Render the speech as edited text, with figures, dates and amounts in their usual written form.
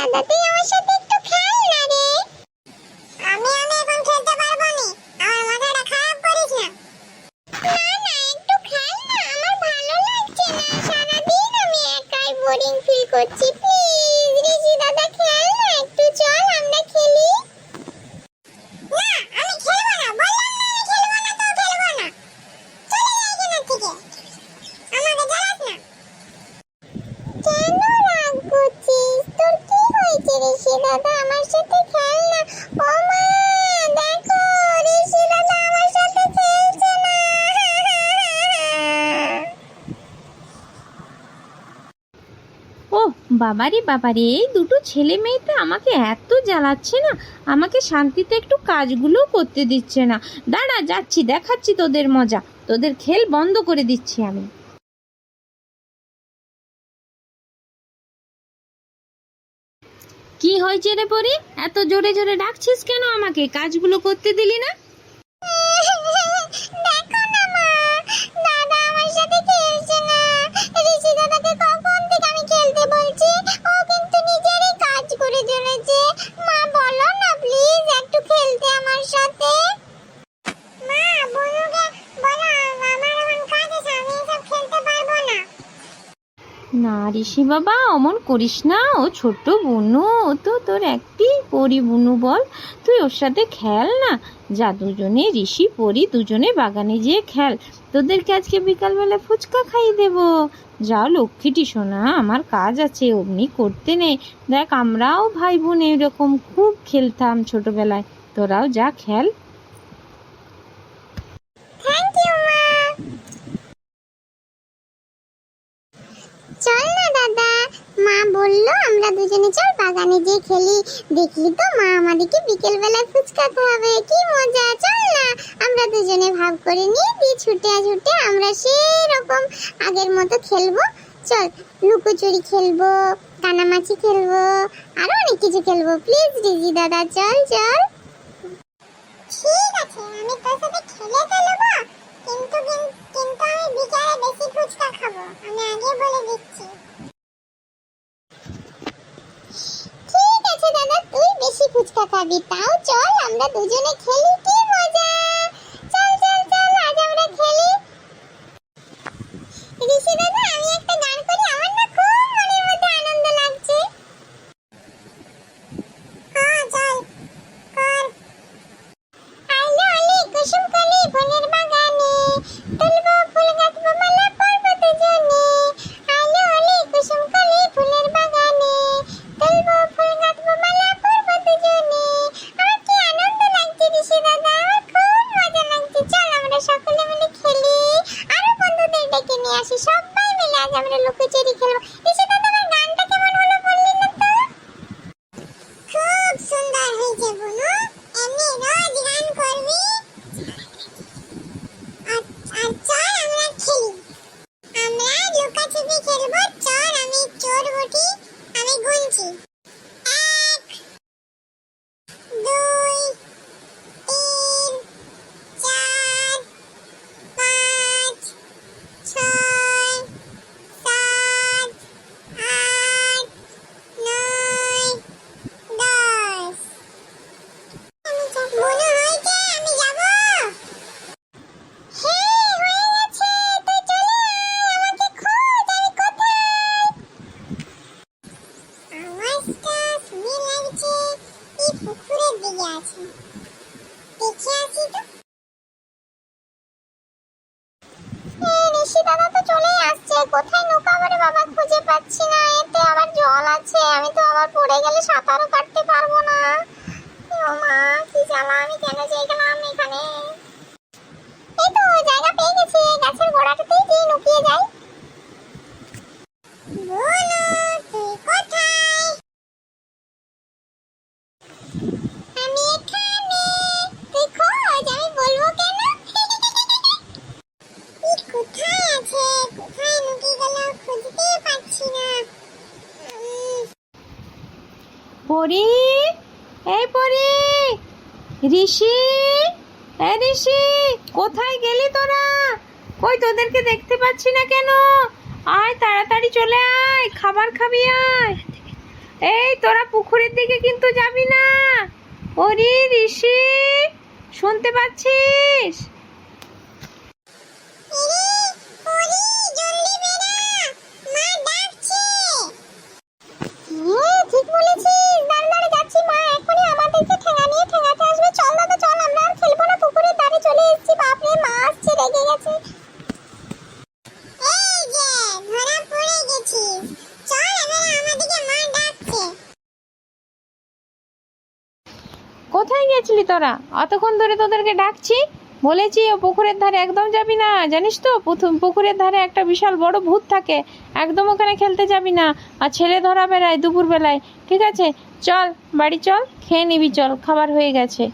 দাদা তুই আমার সাথে একটু খেল না রে। আমি এখন খেলতে পারবো না, আমার মাথাটা খারাপ করিস না। না না একটু খেল না, আমার ভালো লাগছে না, সারাদিন আমি একাই বোরিং ফিল করছি। প্লিজ ঋষি দাদা খেল না একটু, চল আমরা খেলি। না আমি খেলবো না, বললাম না আমি খেলবো না তো খেলবো না, চলে যাই এখান থেকে, আমাকে জ্বালাস না। কেন রাগ করছিস? তোর কি হয়েছে ঋষি দাদা? আমার সাথে খেল না। ও মা দেখো ঋষি দাদা আমার সাথে খেলছে না। ও বাবারে বাবারে, এই দুটো ছেলে মেয়েতে আমাকে এত জ্বালাচ্ছে না, আমাকে শান্তিতে একটু কাজগুলো করতে দিচ্ছে না। দাঁড়া যাচ্ছি, দেখাচ্ছি তোদের মজা, তোদের খেল বন্ধ করে দিচ্ছি আমি। কি হয়েছে রে পরি, এত জোরে জোরে ডাকছিস কেন আমাকে? কাজগুলো করতে দিলি না? দেখো না মা, দাদা আমার সাথে খেলছে না। ঋষি দাদাকে কখন থেকে আমি খেলতে বলছি, ও কিন্তু নিজেরই কাজ করে চলেছে। মা বলো না প্লিজ একটু খেলতে আমার সাথে। মা বনুকে বলো আমার এখন কাজ আছে, আমি এসব খেলতে পারবো না। না ঋষি বাবা অমন করিস না, ও ছোট্ট বুনু, ও তো তোর একটি পরি বুনু, বল তুই ওর সাথে খেল না। যা দুজনে ঋষি পরি দুজনে বাগানে যেয়ে খেল, তোদেরকে আজকে বিকালবেলা ফুচকা খাইয়ে দেবো। যাও লক্ষ্মীটি সোনা, আমার কাজ আছে, অমনি করতে নেই। দেখ আমরাও ভাই বোন এরকম খুব খেলতাম ছোটবেলায়, তোরাও যা খেল। থ্যাংক ইউ মা। চল না দাদা, মা বললো আমরা দুজনে চল বাগানে যেয়ে খেলি। দেখলি তো মা আমাদেরকে বিকেল বেলায় ফুচকা খাওয়াবে, কি মজা। চল না আমরা দুজনে ভাগ করে নিয়ে দিয়ে ছুটে ছুটে আমরা সেরকম আগের মতো খেলবো। চল লুকোচুরি খেলবো, কানামাছি খেলবো, আরো অনেক কিছু খেলবো। প্লিজ রিজি দাদা চল চল। ঠিক আছে আমি তোর সাথে খেলে ফেলবো, কিন্তু আমি বিকালে বেশি ফুচকা খাবো, আমি আগে বলে দিচ্ছি। ঠিক আছে দাদা তুই বেশি ফুচকা খাবি, তাও চল আমরা দুজনে খেলি, কি মজা। চল চল চল আজ আমরা খেলি। ঋষি দাদা আমি একটা গান করি, আমার না খুব মনের মধ্যে আনন্দ লাগছে। হ্যাঁ চল কর। আলো আলি কুসুম কলি ফুলের বাগানে, তুলবো ফুল গাঁথবো মালা পরবো দুজনে। আলো আলি কুসুম কলি ফুলের বাগানে, তুলবো ফুল গাঁথবো মালা পরবো দুজনে। আমার কি আনন্দ লাগছে ঋষি দাদা, আমার খুব মজা লাগছে। চল আমরা সকলে মিলে খেলি, আরো বন্ধুদের ডেকে নিয়ে আসি, সবাই মিলে আজ আমরা লুকোচুরি খেলবো। ঋষি দাদা আমার গানটা কেমন হলো বললি না তো? খুব সুন্দর হয়েছে বুনু, এমনি রোজ গান করবি। আর চল আমরা খেলি, আমরা লুকাছুপি খেলবো। চল আমি চোর বটি, আমি গুনছি 1 2 3 4 5 6 7 8 9 10। মনে হয়েছে আমি যাব। হ্যাঁ হয়ে গেছে, তুই চলে আয়, আমাকে খোঁজ আমি কোথায়। আওয়াজটা শুনে লাগছে এই পুকুরের দিকে আছে, দেখে আসি তো। ঋষি দাদা তো চলেই আসছে, কোথায় নৌকাবো রে বাবা, খুঁজে পাচ্ছি না। এতে আবার জল আছে, আমি তো আবার পড়ে গেলে সাঁতারও কাটতে পারবো না। ও মা কি জ্বালা, আমি কেন যে গেলাম এখানে। এই তো জায়গা পেয়ে গেছি, গাছের গোড়াটাতেই গিয়ে লুকিয়ে যাই। বলো তুই কোথায়? আমি এখানে, তুই খোঁজ, আমি বলবো কেন। কোথায় আছে, কোথায় লুকিয়ে গেল, খুঁজতে পাচ্ছি না। পরি, এই পরি, ঋষি, ঋষি কোথায় গেলি তোরা? কই তোদেরকে দেখতে পাচ্ছি না কেন? আয় তাড়াতাড়ি চলে আয়, খাবার খাবি আয়। এই তোরা পুকুরের দিকে কিন্তু যাবি না। ওরে ঋষি, শুনতে পাচ্ছিস? ঠিক বলেছিস, দাঁড়া দাঁড়া যাচ্ছি মা, এখনই আমাদেরকে ঠেঙা নিয়ে ঠেঙাতে আসবে। চল দাদা চল, আমরা আর খেলবো না, পুকুরের ধারে চলে এসেছি। বাপরে মা আসছে, রেগে গেছে। এই যে ধরা পড়ে গেছিস, চল এবারে আমাদেরকে মা ডাকছে। কোথায় গেছিলি তোরা? অতক্ষণ ধরে তোদেরকে ডাকছি, বলেছি ও পুকুরের ধারে একদম যাবি না, জানিস তো পুকুরের ধারে একটা বিশাল বড় ভূত থাকে, একদম ওখানে খেলতে যাবি না। আর ছেলে ধরা বেড়ায় দুপুর বেলায়। ঠিক আছে, চল বাড়ি চল, খেয়ে নিবি, চল খাবার হয়ে গেছে।